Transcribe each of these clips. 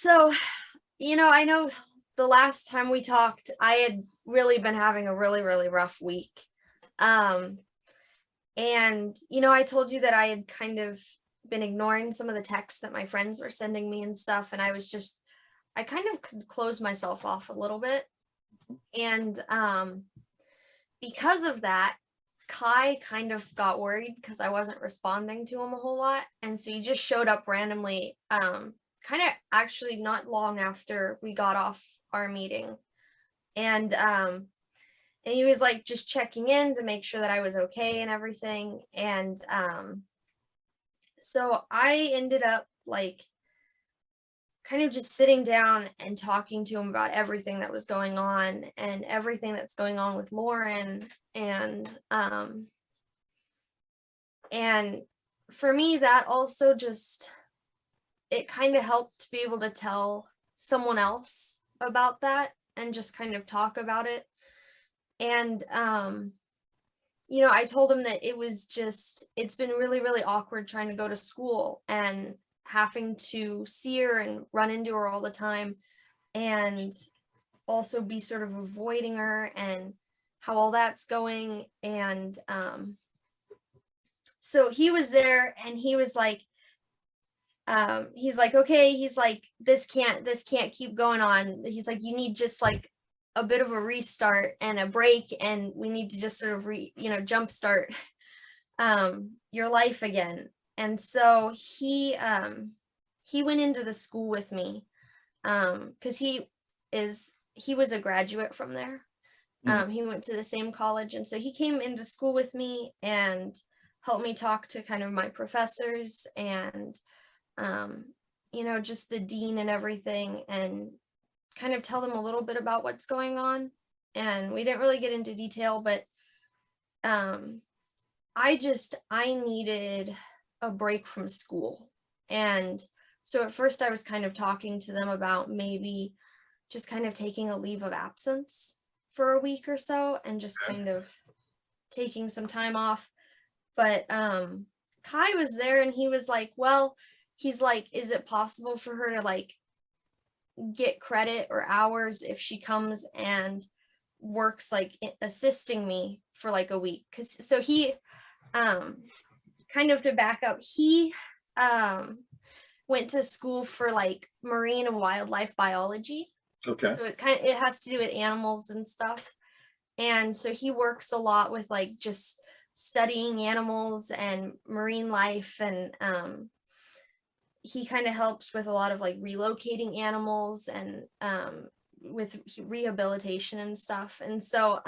So, I know the last time we talked, I had really been having a really, really rough week. Um, and, I told you that I had kind of been ignoring some of the texts that my friends were sending me and stuff. And I kind of could close myself off a little bit. And because of that, Kai kind of got worried because I wasn't responding to him a whole lot. And so he just showed up randomly, kind of actually not long after we got off our meeting. And he was like just checking in to make sure that I was okay and everything. And so I ended up like kind of just sitting down and talking to him about everything that was going on and everything that's going on with Lauren. And for me, that also just, it kind of helped to be able to tell someone else about that and just kind of talk about it. And I told him that it's been really, really awkward trying to go to school and having to see her and run into her all the time, and also be sort of avoiding her and how all that's going. And so he was there and he was like, okay, he's like, this can't keep going on. He's like, you need just like a bit of a restart and a break, and we need to just sort of jumpstart your life again. And so he went into the school with me, because he was a graduate from there. He went to the same college, and so he came into school with me and helped me talk to kind of my professors and just the dean and everything, and kind of tell them a little bit about what's going on. And we didn't really get into detail, but I needed a break from school. And so at first I was kind of talking to them about maybe just kind of taking a leave of absence for a week or so and just kind of taking some time off. But Kai was there and he was like, well, he's like, is it possible for her to like get credit or hours if she comes and works like assisting me for like a week? Because so he kind of to back up, he went to school for like marine and wildlife biology. Okay. So it has to do with animals and stuff. And so he works a lot with like just studying animals and marine life, and he kind of helps with a lot of like relocating animals and with rehabilitation and stuff. And so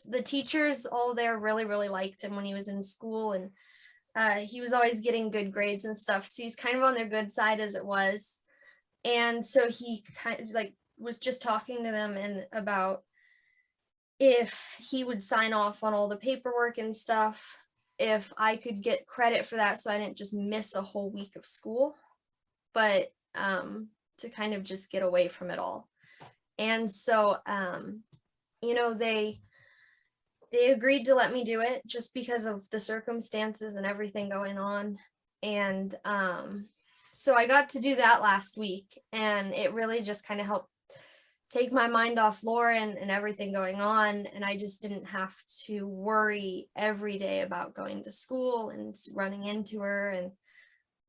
the teachers all there really, really liked him when he was in school, and he was always getting good grades and stuff. So he's kind of on their good side as it was. And so he kind of like was just talking to them and about if he would sign off on all the paperwork and stuff, if I could get credit for that so I didn't just miss a whole week of school, but to kind of just get away from it all. And so they agreed to let me do it just because of the circumstances and everything going on. And so I got to do that last week, and it really just kind of helped take my mind off Lauren and everything going on. And I just didn't have to worry every day about going to school and running into her.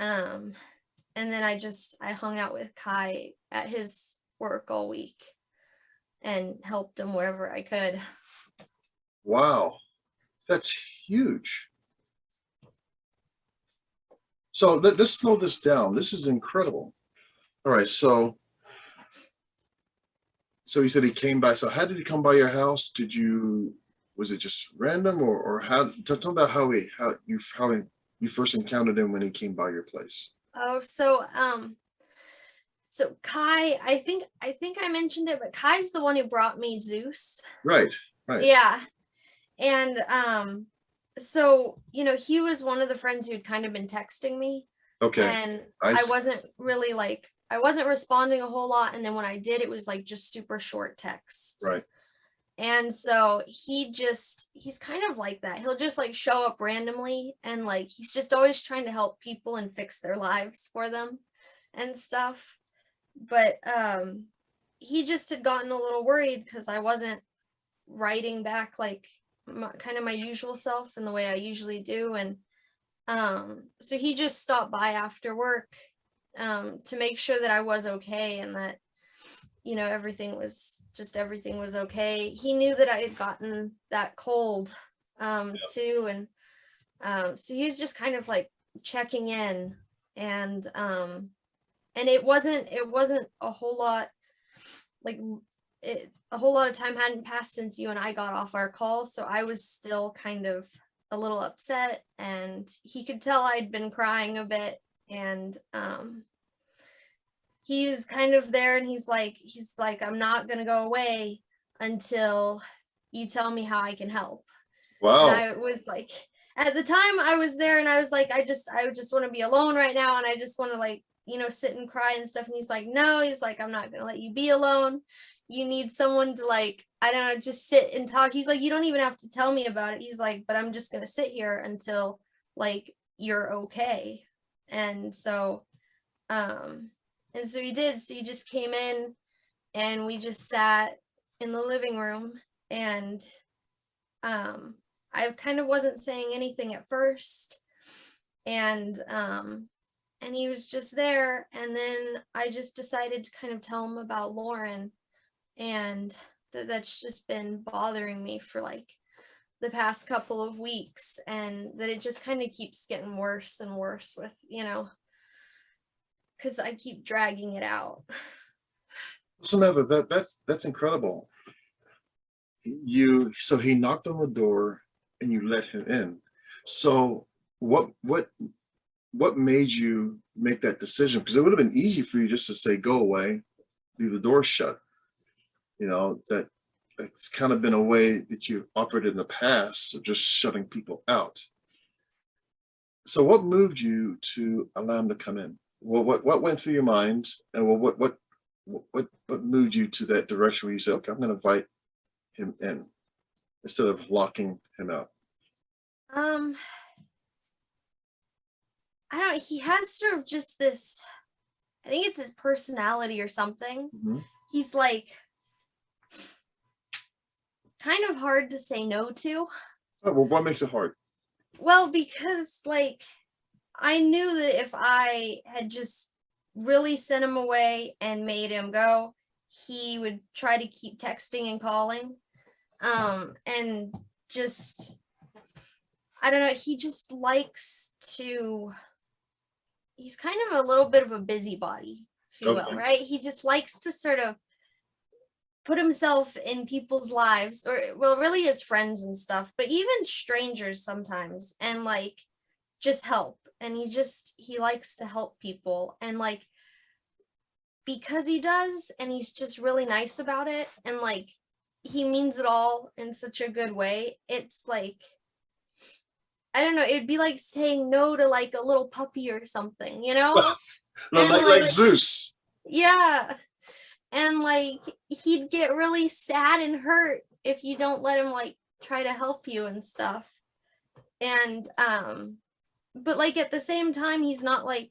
And then I hung out with Kai at his work all week and helped him wherever I could. Wow, that's huge. So let's slow this down. This is incredible. All right, so he said he came by. So how did he come by your house? Was it just random, or how? Tell me about how you first encountered him when he came by your place. Oh, so Kai, I think I mentioned it, but Kai's the one who brought me Zeus. Right. Yeah. And so he was one of the friends who'd kind of been texting me. Okay. And I wasn't really I wasn't responding a whole lot, and then when I did, it was like just super short texts. Right. And so he's kind of like that. He'll just like show up randomly, and like he's just always trying to help people and fix their lives for them. and stuff. But he just had gotten a little worried because I wasn't writing back like kind of my usual self and the way I usually do. And so he just stopped by after work to make sure that I was okay and that, you know, everything was okay. He knew that I had gotten that cold too. And so he was just kind of like checking in. And it wasn't a whole lot, like a whole lot of time hadn't passed since you and I got off our call, so I was still kind of a little upset, and he could tell I'd been crying a bit. And he was kind of there, and he's like, I'm not gonna go away until you tell me how I can help. And Wow. I was like, at the time I was there, and I was like, I just want to be alone right now, and I just want to, like, you know, sit and cry and stuff. And he's like, no, he's like, I'm not gonna let you be alone. You need someone to, like, I don't know, just sit and talk. He's like, you don't even have to tell me about it. He's like, but I'm just gonna sit here until, like, you're okay. And so he did. So he just came in, and we just sat in the living room. And I kind of wasn't saying anything at first, and he was just there. And then I just decided to kind of tell him about Lauren, and that's just been bothering me for like the past couple of weeks, and that it just kind of keeps getting worse and worse with, you know, because I keep dragging it out. Samantha, that's incredible. So he knocked on the door and you let him in. So what made you make that decision? Because it would have been easy for you just to say, go away, leave the door shut. You know, that's kind of been a way that you operated in the past of just shutting people out. So what moved you to allow him to come in? What went through your mind, and what moved you to that direction where you said, okay, I'm going to invite him in instead of locking him out? um I don't, he has sort of just this, I think it's his personality or something. Mm-hmm. He's like kind of hard to say no to. Oh, well, what makes it hard? Well, because like I knew that if I had just really sent him away and made him go, he would try to keep texting and calling. And just, I don't know, he just likes to, he's kind of a little bit of a busybody, if you will, right? He just likes to sort of put himself in people's lives, or, well, really his friends and stuff, but even strangers sometimes, and like just help. And he likes to help people, and like, because he does, and he's just really nice about it, and like he means it all in such a good way. It's like, I don't know, it'd be like saying no to like a little puppy or something, you know? And Like Zeus. yeah. And like he'd get really sad and hurt if you don't let him like try to help you and stuff. And but like at the same time, he's not like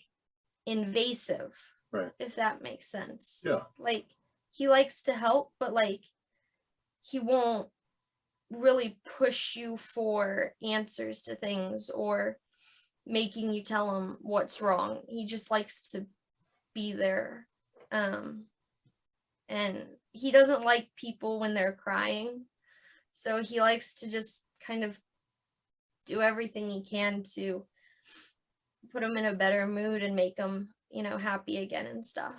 invasive, Right. if that makes sense. Yeah. Like he likes to help, but like he won't really push you for answers to things or making you tell him what's wrong. He just likes to be there. And he doesn't like people when they're crying. So he likes to just kind of do everything he can to put them in a better mood and make them, you know, happy again and stuff.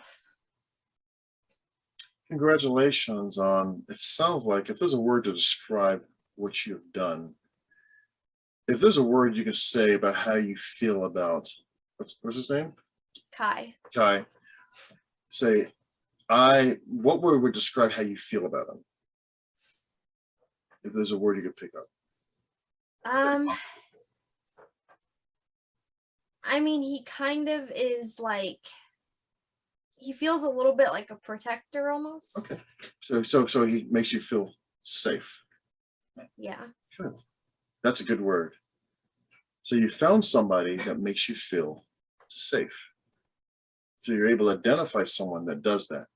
Congratulations on, it sounds like, if there's a word to describe what you've done, if there's a word you can say about how you feel about, what's his name? Kai. Say, what word would describe how you feel about him? If there's a word you could pick up. I mean, he kind of is like, he feels a little bit like a protector almost. Okay. So he makes you feel safe. Yeah. Good. That's a good word. So you found somebody that makes you feel safe. So you're able to identify someone that does that.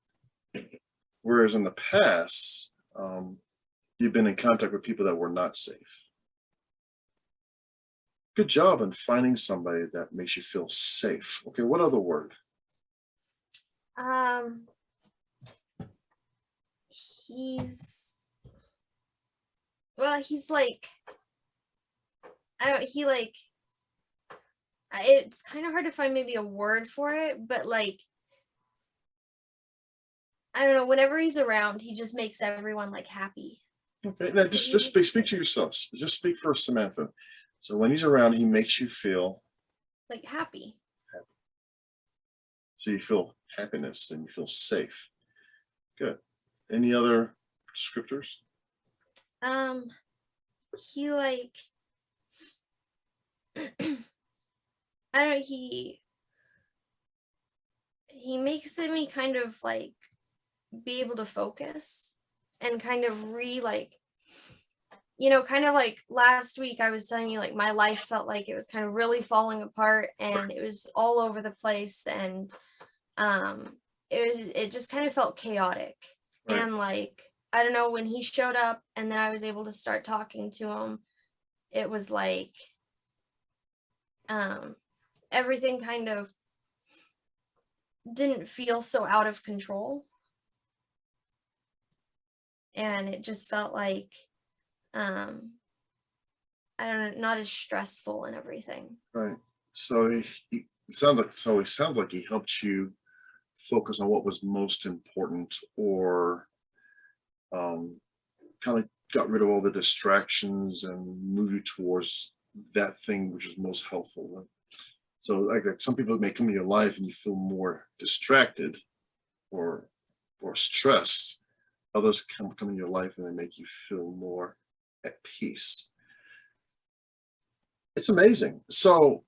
Whereas in the past, you've been in contact with people that were not safe. Good job in finding somebody that makes you feel safe. Okay, what other word? Um, he's he's like, I don't, he like, it's kind of hard to find maybe a word for it, but like, I don't know, whenever he's around, he just makes everyone like happy. Okay, now So just speak to yourself. Just speak for Samantha. So when he's around, he makes you feel like happy. so you feel happiness and you feel safe. Good. Any other descriptors? He like, I don't know, he makes me kind of like be able to focus and kind of kind of like last week I was telling you, like my life felt like it was kind of really falling apart and it was all over the place, and it just kind of felt chaotic. Right. And like, I don't know, when he showed up and then I was able to start talking to him, it was like everything kind of didn't feel so out of control, and it just felt like I don't know, not as stressful and everything. Right. So he sounds like he helped you focus on what was most important, or kind of got rid of all the distractions and move you towards that thing which is most helpful. So like some people may come in your life and you feel more distracted or stressed. Others come in your life and they make you feel more at peace. It's amazing. So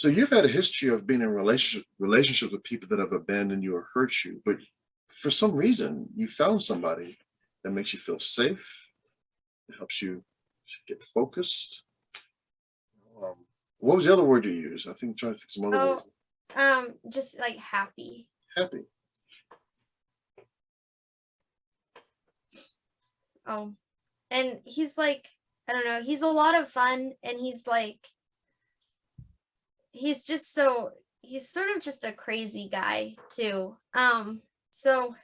you've had a history of being in relationships with people that have abandoned you or hurt you, but for some reason you found somebody that makes you feel safe. It helps you get focused. What was the other word you used? I think I'm trying to think some other words. Just like happy. Happy. Oh, and he's like, I don't know, he's a lot of fun, and he's like, he's sort of just a crazy guy too. So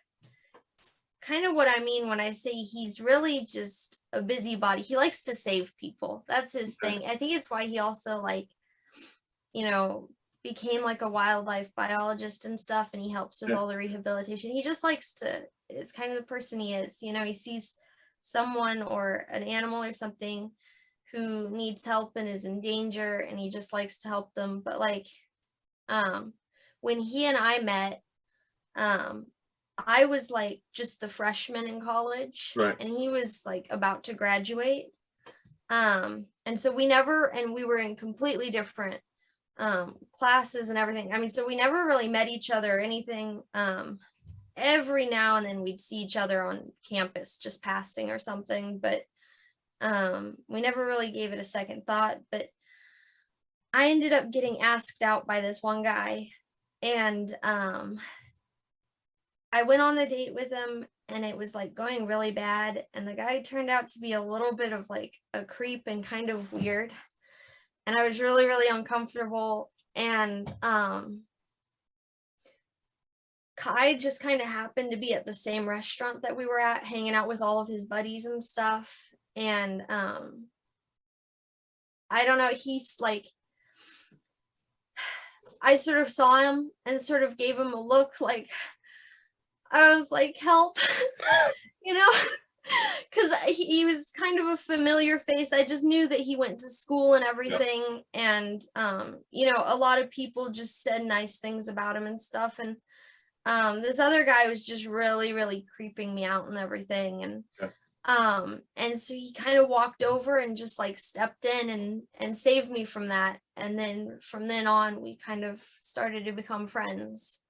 kind of what I mean when I say he's really just a busybody. He likes to save people. That's his thing. I think it's why he also like, became like a wildlife biologist and stuff, and he helps with all the rehabilitation. He just likes to, it's kind of the person he is. He sees someone or an animal or something who needs help and is in danger, and he just likes to help them. But like, when he and I met, I was like just the freshman in college, right, and he was like about to graduate. And so we were in completely different classes and everything. I mean, so we never really met each other or anything. Every now and then we'd see each other on campus just passing or something, but we never really gave it a second thought. But I ended up getting asked out by this one guy, and I went on a date with him, and it was like going really bad, and the guy turned out to be a little bit of like a creep and kind of weird, and I was really, really uncomfortable. And Kai just kind of happened to be at the same restaurant that we were at, hanging out with all of his buddies and stuff. And I don't know, he's like, I sort of saw him and sort of gave him a look like, I was like, help, because he was kind of a familiar face. I just knew that he went to school and everything. And, a lot of people just said nice things about him and stuff. And this other guy was just really, really creeping me out and everything. And so he kind of walked over and just like stepped in and saved me from that. And then from then on, we kind of started to become friends.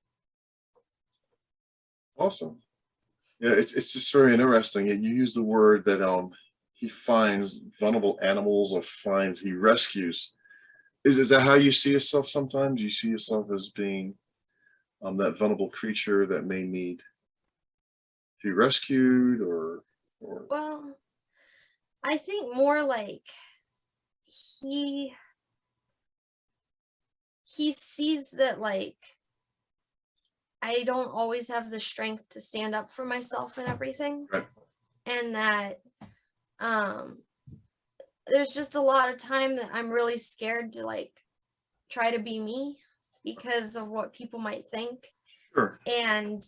Awesome. Yeah, it's just very interesting. You use the word that he finds vulnerable animals, or he rescues. Is that how you see yourself sometimes? You see yourself as being that vulnerable creature that may need to be rescued, or Well, I think more like he he sees that like I don't always have the strength to stand up for myself and everything, right, and that um there's just a lot of time that I'm really scared to like try to be me because of what people might think. sure, And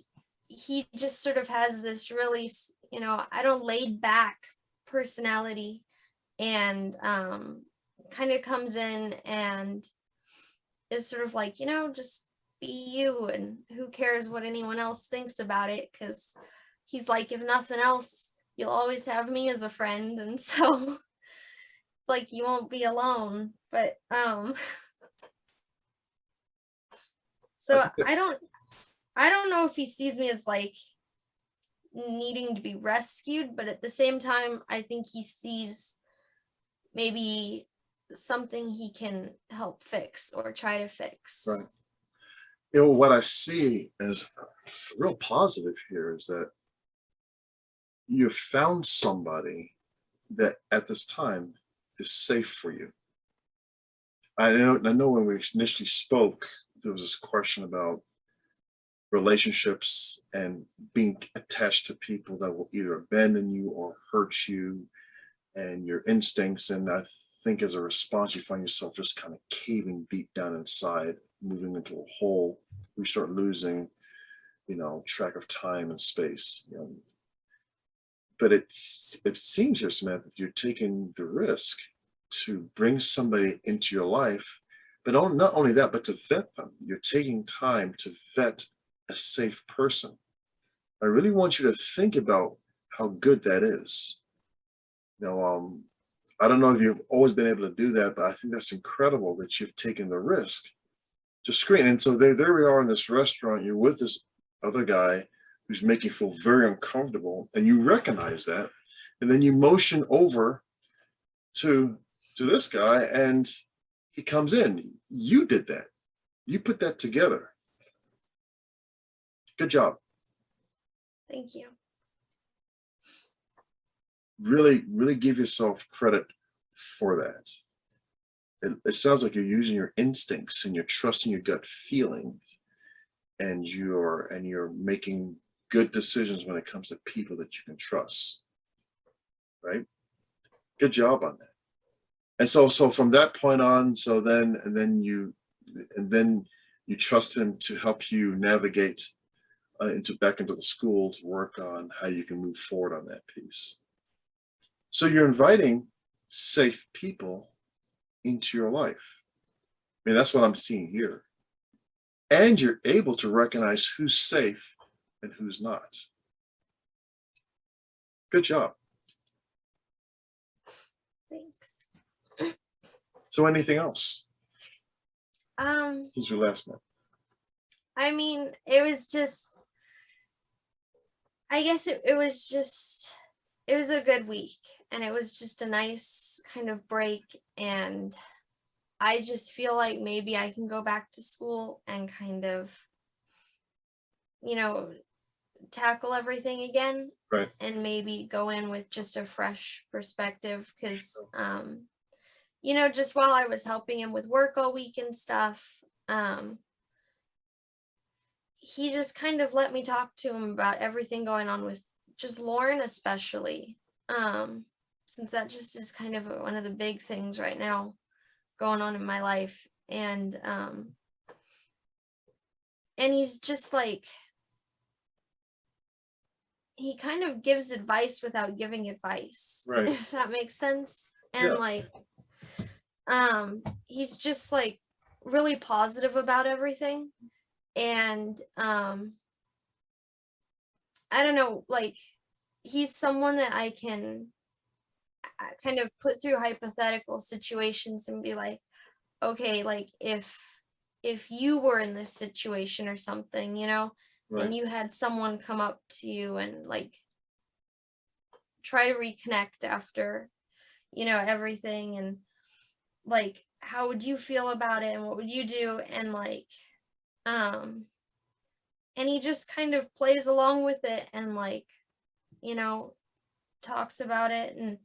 he just sort of has this really, I don't laid back personality, and kind of comes in and is sort of like, just be you, and who cares what anyone else thinks about it, because he's like, if nothing else, you'll always have me as a friend, and so it's like you won't be alone. But I so think that, I don't know if he sees me as like needing to be rescued, but at the same time, I think he sees maybe something he can help fix or try to right. fix. What I see as real positive here is that you found somebody that at this time is safe for you. I know when we initially spoke, there was this question about relationships and being attached to people that will either abandon you or hurt you and your instincts. And I think as a response, you find yourself just kind of caving deep down inside, moving into a hole. We start losing, track of time and space. But it seems here, Samantha, that you're taking the risk to bring somebody into your life, but not only that, but to vet them. You're taking time to vet a safe person. I really want you to think about how good that is. You know, um, I don't know if you've always been able to do that, but I think that's incredible that you've taken the risk to screen. And so there we are in this restaurant. You're with this other guy who's making you feel very uncomfortable, and you recognize that, and then you motion over to this guy, and he comes in. You did that. You put that together. Good job. Thank you. Really, really give yourself credit for that. It sounds like you're using your instincts and you're trusting your gut feelings, and you're making good decisions when it comes to people that you can trust. Right? Good job on that. And so from that point on, and then you trust him to help you navigate back into the school to work on how you can move forward on that piece. So you're inviting safe people into your life. I mean, that's what I'm seeing here. And you're able to recognize who's safe and who's not. Good job. Thanks. So anything else Um, since we last met? I mean, it was just, I guess it was just, it was a good week, and it was just a nice kind of break. And I just feel like maybe I can go back to school and kind of, you know, tackle everything again, Right. and maybe go in with just a fresh perspective, because just while I was helping him with work all week and stuff, he just kind of let me talk to him about everything going on with just Lauren, especially, since that just is kind of one of the big things right now going on in my life. And he's just like, he kind of gives advice without giving advice, Right. if that makes sense. And Yeah. like, he's just like really positive about everything. And I don't know, like, he's someone that I can kind of put through hypothetical situations and be like, okay, like, if you were in this situation or something, Right. and you had someone come up to you and like try to reconnect after, everything, and like, how would you feel about it, and what would you do? And like, and he just kind of plays along with it and like, you know, talks about it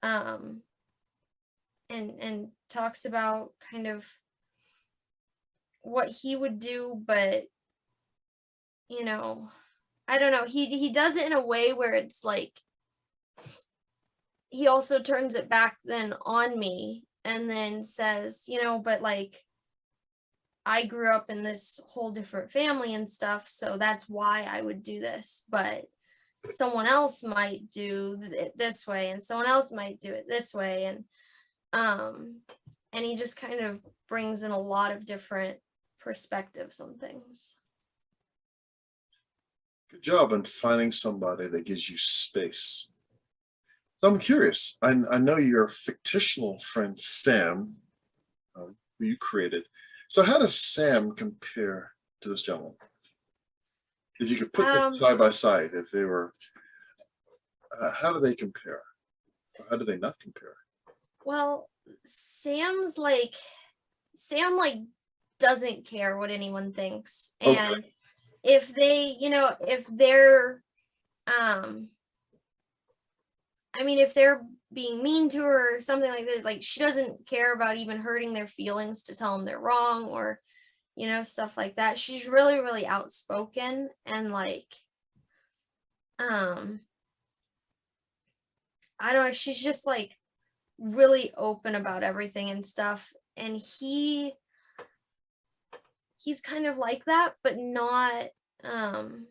um and talks about kind of what he would do, but you know, I don't know, he does it in a way where it's like he also turns it back then on me and then says, you know, but like I grew up in this whole different family and stuff, so that's why I would do this, but someone else might do it this way and someone else might do it this way, um and he just kind of brings in a lot of different perspectives on things. Good job on finding somebody that gives you space. So I'm curious. I know your fictional friend Sam, who you created. So how does Sam compare to this gentleman? If you could put them um side by side, if they were, how do they compare? Or how do they not compare? well, Sam like doesn't care what anyone thinks, Okay, and if they, you know, if they're um I mean, if they're being mean to her or something like that, like she doesn't care about even hurting their feelings to tell them they're wrong, or you know, stuff like that. She's really, really outspoken and like, um, I don't know, she's just like really open about everything and stuff. And he's kind of like that, but not, um,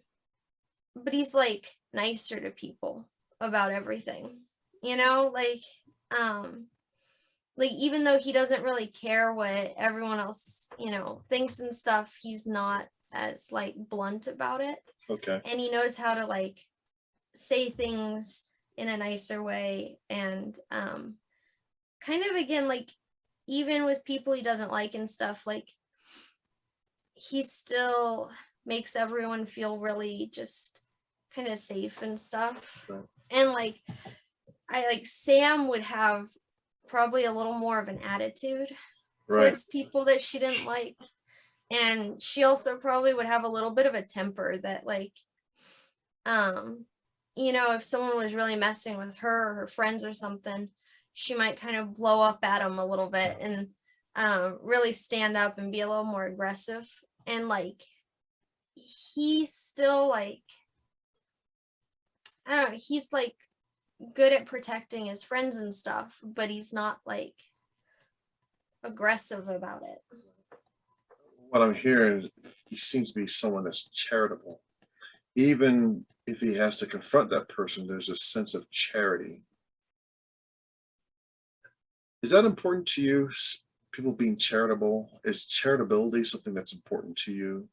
but he's like nicer to people about everything, you know, um, like even though he doesn't really care what everyone else, you know, thinks and stuff, he's not as like blunt about it. okay. And he knows how to like say things in a nicer way, and kind of again like even with people he doesn't like and stuff, like he still makes everyone feel really just kind of safe and stuff. Right. And like I like Sam would have probably a little more of an attitude Right. towards people that she didn't like, and she also probably would have a little bit of a temper that like, um you know, if someone was really messing with her or her friends or something, she might kind of blow up at them a little bit and really stand up and be a little more aggressive. And like he still like, I don't know, he's like good at protecting his friends and stuff, but he's not like aggressive about it. What I'm hearing, he seems to be someone that's charitable. Even if he has to confront that person, there's a sense of charity. Is that important to you? People being charitable? Is charitability something that's important to you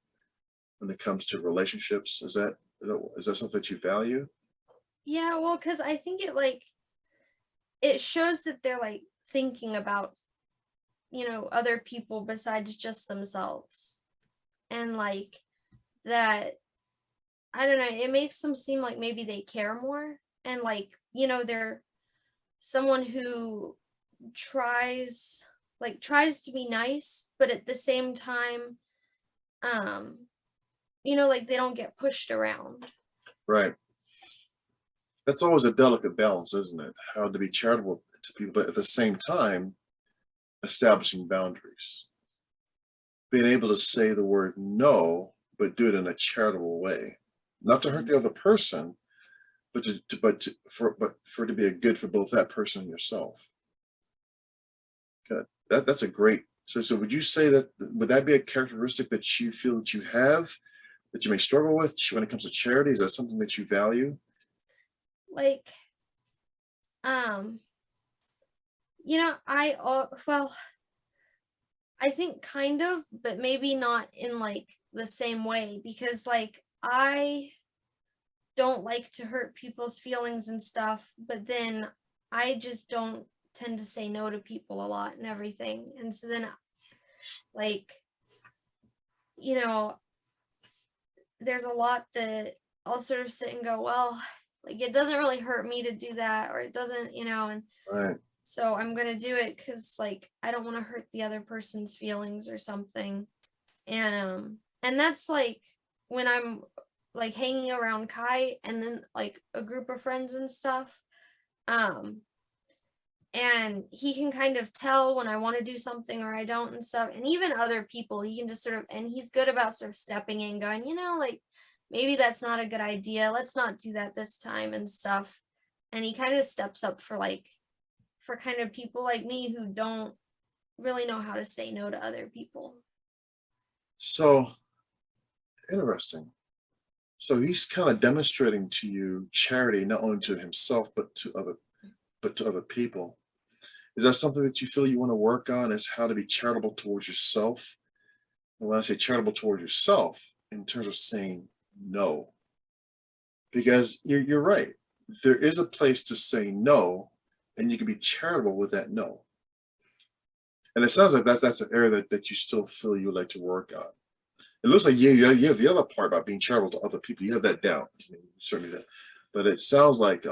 when it comes to relationships? Is that something that you value? Yeah, well, because I think it like it shows that they're like thinking about, you know, other people besides just themselves. And like that, I don't know, it makes them seem like maybe they care more. And like, you know, they're someone who tries tries to be nice, but at the same time, um, you know, like they don't get pushed around. Right. That's always a delicate balance, isn't it? How to be charitable to people, but at the same time, establishing boundaries. Being able to say the word no, but do it in a charitable way. Not to hurt the other person, but for it to be a good for both that person and yourself. Good. That's a great. So would you say that would that be a characteristic that you feel that you have that you may struggle with when it comes to charity? Is that something that you value? Like, um, you know, well, I think kind of, but maybe not in like the same way, because like I don't like to hurt people's feelings and stuff, but then I just don't tend to say no to people a lot and everything. And so then like, you know, there's a lot that I'll sort of sit and go, well, like it doesn't really hurt me to do that, or it doesn't, you know, and Right. so I'm gonna do it because like I don't want to hurt the other person's feelings or something. And that's like when I'm like hanging around Kai and then like a group of friends and stuff. Um, and he can kind of tell when I want to do something or I don't and stuff. And even other people, he can just sort of, and he's good about sort of stepping in, going, like maybe that's not a good idea. Let's not do that this time and stuff. And he kind of steps up for kind of people like me who don't really know how to say no to other people. So interesting. So he's kind of demonstrating to you charity, not only to himself, but to other people. Is that something that you feel you want to work on, is how to be charitable towards yourself? And when I say charitable towards yourself, in terms of saying no, because you're right. There is a place to say no, and you can be charitable with that no. And it sounds like that's an area that you still feel you would like to work on. It looks like you have the other part about being charitable to other people. You have that down. I mean, certainly that. But it sounds like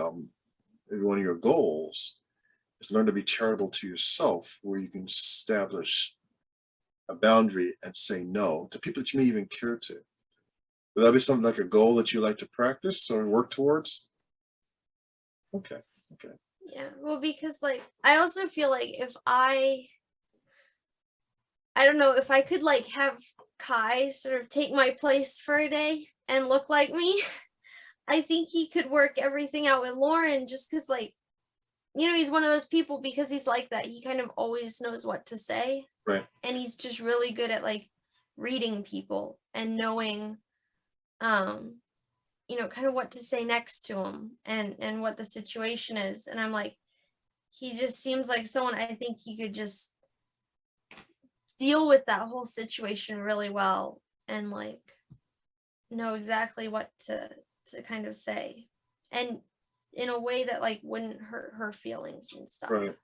maybe one of your goals is learn to be charitable to yourself, where you can establish a boundary and say no to people that you may even care to. Would that be something like a goal that you like to practice or work towards? Okay. Okay. Yeah. Well, because like I also feel like if I don't know, if I could like have Kai sort of take my place for a day and look like me, I think he could work everything out with Lauren, just because like, he's one of those people, because he's like that. He kind of always knows what to say. Right. And he's just really good at like reading people and knowing, kind of what to say next to him and what the situation is. And I'm like, he just seems like someone I think he could just deal with that whole situation really well and like know exactly what to kind of say, and in a way that like wouldn't hurt her feelings and stuff. Right.